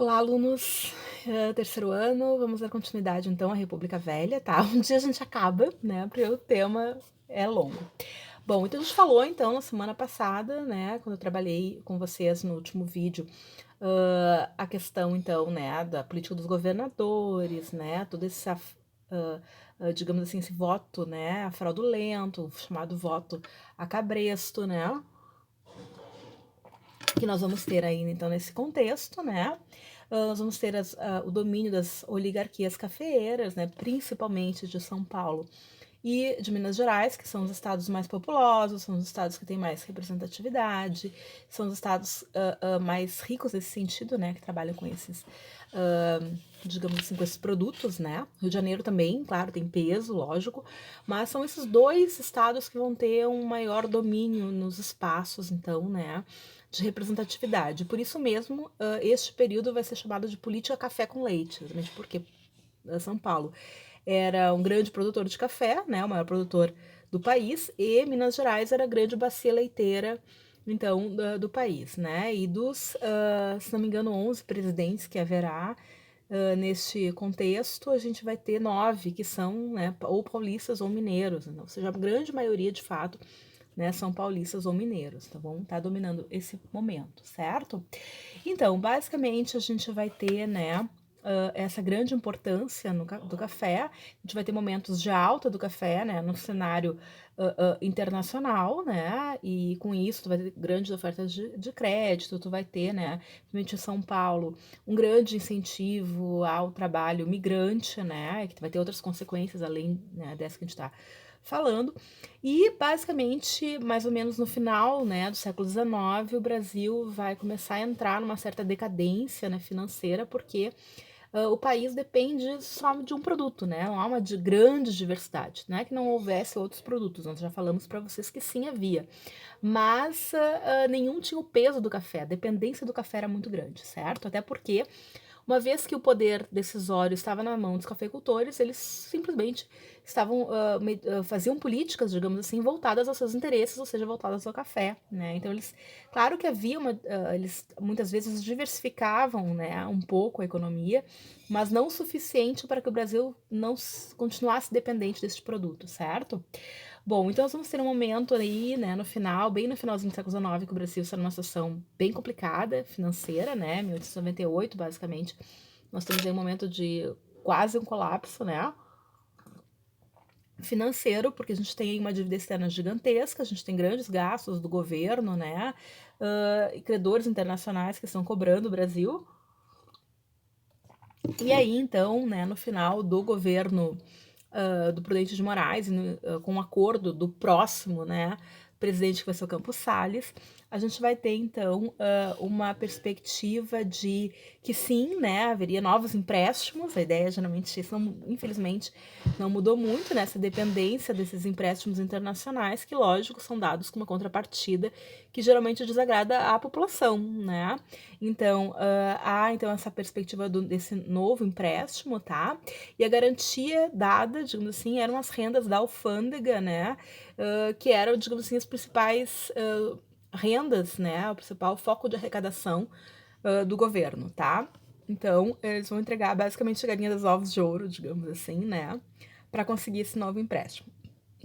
Olá, alunos, terceiro ano, vamos dar continuidade então à República Velha, tá? Um dia a gente acaba, né, porque o tema é longo. Bom, então a gente falou então na semana passada, né, quando eu trabalhei com vocês no último vídeo, a questão então, né, da política dos governadores, né, todo esse, digamos assim, esse voto, né, fraudulento, chamado voto a cabresto, né, que nós vamos ter ainda então nesse contexto, né? Nós vamos ter o domínio das oligarquias cafeeiras, né, principalmente de São Paulo e de Minas Gerais, que são os estados mais populosos, são os estados que têm mais representatividade, são os estados mais ricos nesse sentido, né, que trabalham com esses, digamos assim, com esses produtos, né? Rio de Janeiro também, claro, tem peso, lógico, mas são esses dois estados que vão ter um maior domínio nos espaços, então, né, de representatividade. Por isso mesmo, este período vai ser chamado de política café com leite, exatamente porque São Paulo era um grande produtor de café, né, o maior produtor do país, e Minas Gerais era a grande bacia leiteira, então, do país, né, e dos, se não me engano, 11 presidentes que haverá neste contexto, a gente vai ter 9 que são, né, ou paulistas ou mineiros, né, ou seja, a grande maioria, de fato, né, são paulistas ou mineiros, tá bom? Tá dominando esse momento, certo? Então, basicamente, a gente vai ter, né, essa grande importância do café. A gente vai ter momentos de alta do café, né, no cenário internacional, né, e com isso tu vai ter grandes ofertas de crédito, tu vai ter, né, principalmente em São Paulo, um grande incentivo ao trabalho migrante, né, que vai ter outras consequências além, né, dessa que a gente está falando. E basicamente, mais ou menos no final, né, do século XIX, o Brasil vai começar a entrar numa certa decadência, né, financeira, porque o país depende só de um produto, né? Não há uma grande diversidade, não é que não houvesse outros produtos, nós já falamos para vocês que sim havia, mas nenhum tinha o peso do café, a dependência do café era muito grande, certo? Até porque uma vez que o poder decisório estava na mão dos cafeicultores, eles simplesmente estavam faziam políticas, digamos assim, voltadas aos seus interesses, ou seja, voltadas ao café, né? Então eles, claro que havia eles muitas vezes diversificavam, né, um pouco a economia, mas não o suficiente para que o Brasil não continuasse dependente deste produto, certo? Bom, então nós vamos ter um momento aí, né, no final, bem no finalzinho do século XIX, que o Brasil está numa situação bem complicada, financeira, né, 1898, basicamente. Nós temos aí um momento de quase um colapso, né, financeiro, porque a gente tem aí uma dívida externa gigantesca, a gente tem grandes gastos do governo, né, e credores internacionais que estão cobrando o Brasil. E aí, então, né, no final do governo do Prudente de Moraes, com um acordo do próximo, né, presidente que vai ser o Campos Salles, a gente vai ter então uma perspectiva de que sim, né, haveria novos empréstimos. A ideia geralmente, isso não, infelizmente, não mudou muito, né, essa dependência desses empréstimos internacionais, que lógico são dados com uma contrapartida que geralmente desagrada à população, né? Então há então essa perspectiva desse novo empréstimo, tá? E a garantia dada, digamos assim, eram as rendas da alfândega, né? Que eram, digamos assim, as principais rendas, né? O principal foco de arrecadação do governo, tá? Então, eles vão entregar basicamente a galinha dos ovos de ouro, digamos assim, né? Para conseguir esse novo empréstimo.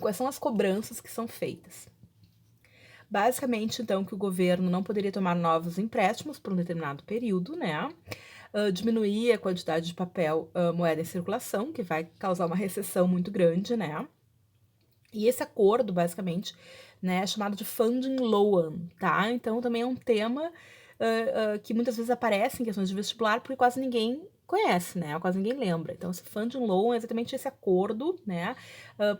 Quais são as cobranças que são feitas? Basicamente, então, que o governo não poderia tomar novos empréstimos por um determinado período, né? Diminuir a quantidade de papel, moeda em circulação, que vai causar uma recessão muito grande, né? E esse acordo, basicamente, né, é chamado de funding loan, tá? Então, também é um tema que muitas vezes aparece em questões de vestibular, porque quase ninguém conhece, né? Quase ninguém lembra. Então, esse funding loan é exatamente esse acordo, né,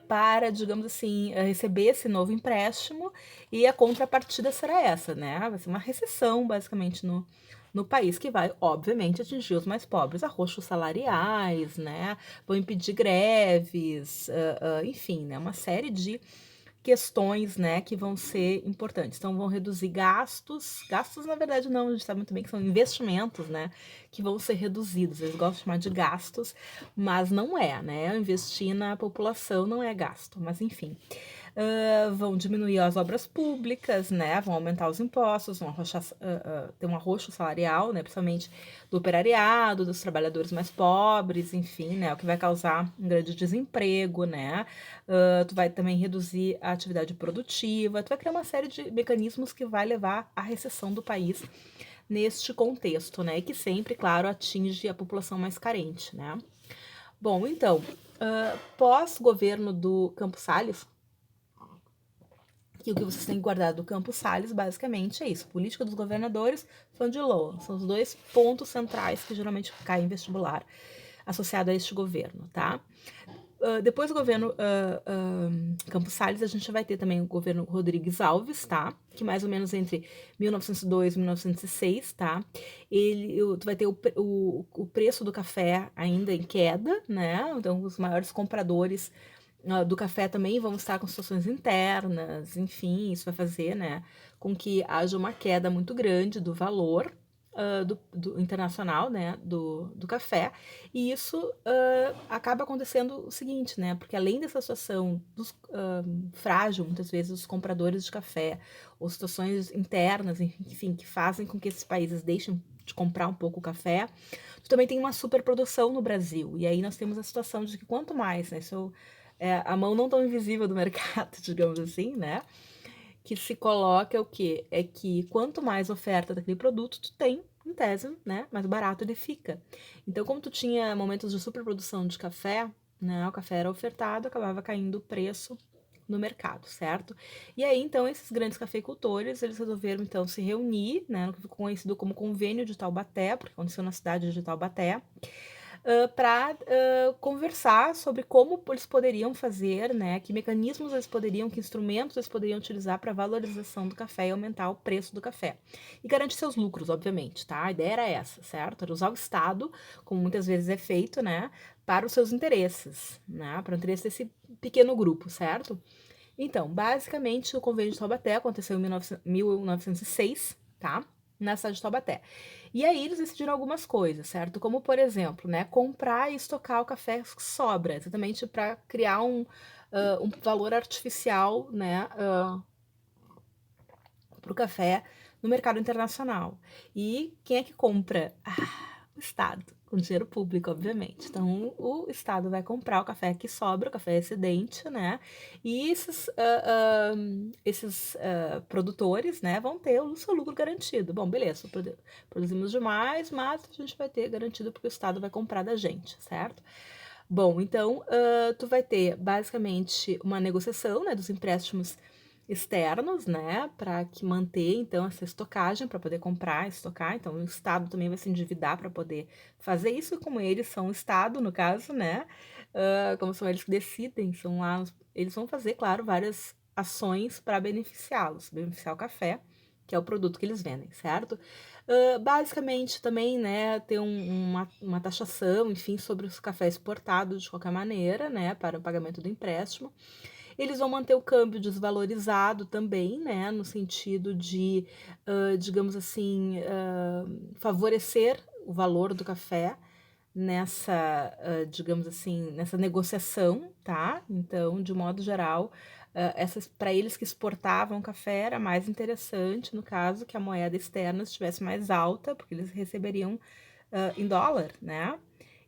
para, digamos assim, receber esse novo empréstimo, e a contrapartida será essa, né? Vai ser uma recessão, basicamente, no país, que vai, obviamente, atingir os mais pobres, arroxos salariais, né? Vão impedir greves, enfim, né? Uma série de questões, né, que vão ser importantes. Então, vão reduzir gastos, na verdade, não, a gente sabe muito bem que são investimentos, né, que vão ser reduzidos. Eles gostam de chamar de gastos, mas não é, né? Investir na população não é gasto, mas enfim. vão diminuir as obras públicas, né? Vão aumentar os impostos, vão ter um arroxo salarial, né? Principalmente do operariado, dos trabalhadores mais pobres, enfim, né? O que vai causar um grande desemprego, né? Tu vai também reduzir a atividade produtiva, tu vai criar uma série de mecanismos que vai levar à recessão do país neste contexto, né? E que sempre, claro, atinge a população mais carente, né? Bom, então, pós-governo do Campos Salles, que o que vocês têm que guardar do Campos Salles, basicamente, é isso. Política dos governadores, Fã de Loa. São os dois pontos centrais que geralmente caem em vestibular associado a este governo, tá? Depois do governo Campos Salles, a gente vai ter também o governo Rodrigues Alves, tá? Que mais ou menos entre 1902 e 1906, tá? Tu vai ter o preço do café ainda em queda, né? Então, os maiores compradores do café também vão estar com situações internas, enfim, isso vai fazer, né, com que haja uma queda muito grande do valor do internacional, né, do café, e isso acaba acontecendo o seguinte, né, porque além dessa situação frágil, muitas vezes, dos compradores de café, ou situações internas, enfim, que fazem com que esses países deixem de comprar um pouco o café, tu também tem uma superprodução no Brasil, e aí nós temos a situação de que quanto mais, né, isso a mão não tão invisível do mercado, digamos assim, né, que se coloca o quê? É que quanto mais oferta daquele produto tu tem, em tese, né, mais barato ele fica. Então, como tu tinha momentos de superprodução de café, né, o café era ofertado, acabava caindo o preço no mercado, certo? E aí, então, esses grandes cafeicultores, eles resolveram, então, se reunir, né, no que ficou conhecido como Convênio de Taubaté, porque aconteceu na cidade de Taubaté, para conversar sobre como eles poderiam fazer, né, que mecanismos eles poderiam, que instrumentos eles poderiam utilizar para valorização do café e aumentar o preço do café. E garantir seus lucros, obviamente, tá? A ideia era essa, certo? Era usar o Estado, como muitas vezes é feito, né, para os seus interesses, né, para o interesse desse pequeno grupo, certo? Então, basicamente, o Convênio de Taubaté aconteceu em 1906, tá? Na cidade de Taubaté. E aí eles decidiram algumas coisas, certo? Como, por exemplo, né, comprar e estocar o café que sobra, exatamente para criar um valor artificial, né, para o café no mercado internacional. E quem é que compra? O Estado, com dinheiro público, obviamente. Então, o Estado vai comprar o café que sobra, o café excedente, né? E esses produtores, né, vão ter o seu lucro garantido. Bom, beleza, produzimos demais, mas a gente vai ter garantido porque o Estado vai comprar da gente, certo? Bom, então, tu vai ter basicamente uma negociação, né, dos empréstimos externos, né, para que manter então essa estocagem para poder comprar, estocar. Então o Estado também vai se endividar para poder fazer isso, como eles são o Estado no caso, né, como são eles que decidem, são lá, eles vão fazer, claro, várias ações para beneficiá-los, beneficiar o café, que é o produto que eles vendem, certo? Basicamente também, né, ter uma taxação, enfim, sobre os cafés exportados de qualquer maneira, né, para o pagamento do empréstimo. Eles vão manter o câmbio desvalorizado também, né, no sentido de, digamos assim, favorecer o valor do café nessa, digamos assim, nessa negociação, tá? Então, de modo geral, para eles que exportavam café era mais interessante, no caso, que a moeda externa estivesse mais alta, porque eles receberiam em dólar, né?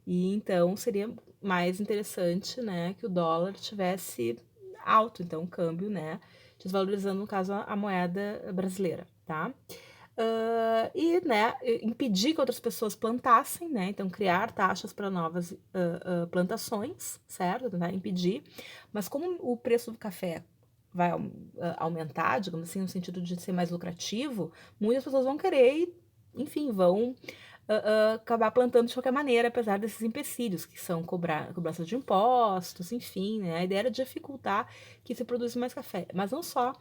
E então seria mais interessante, né, que o dólar tivesse alto, então o câmbio, né, desvalorizando, no caso, a moeda brasileira, tá? E, né, impedir que outras pessoas plantassem, né, então criar taxas para novas plantações, certo? Tentar impedir, mas como o preço do café vai aumentar, digamos assim, no sentido de ser mais lucrativo, muitas pessoas vão querer e, enfim, vão acabar plantando de qualquer maneira, apesar desses empecilhos, que são cobrança de impostos, enfim, né? A ideia era dificultar que se produzisse mais café, mas não só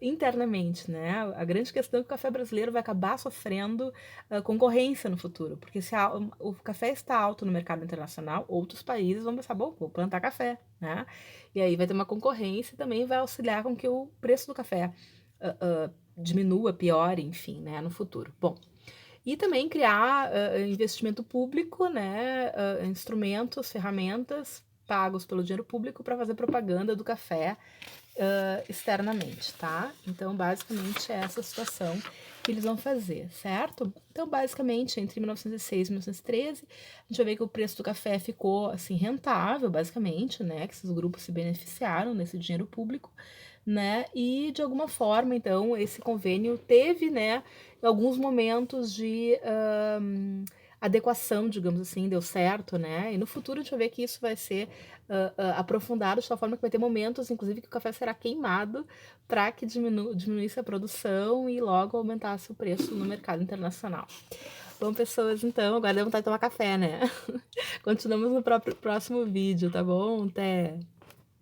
internamente, né? A grande questão é que o café brasileiro vai acabar sofrendo concorrência no futuro, porque se o café está alto no mercado internacional, outros países vão pensar, bom, vou plantar café, né? E aí vai ter uma concorrência e também vai auxiliar com que o preço do café diminua, piore, enfim, né, no futuro. Bom, e também criar investimento público, né, instrumentos, ferramentas pagos pelo dinheiro público para fazer propaganda do café externamente, tá? Então, basicamente, é essa situação que eles vão fazer, certo? Então, basicamente, entre 1906 e 1913, a gente vai ver que o preço do café ficou, assim, rentável, basicamente, né? Que esses grupos se beneficiaram desse dinheiro público, né? E, de alguma forma, então, esse convênio teve, né, alguns momentos de adequação, digamos assim, deu certo, né? E no futuro a gente vai ver que isso vai ser aprofundado de tal forma que vai ter momentos, inclusive, que o café será queimado para que diminuísse a produção e logo aumentasse o preço no mercado internacional. Bom, pessoas, então, agora deu vontade de tomar café, né? Continuamos no próximo vídeo, tá bom? Até!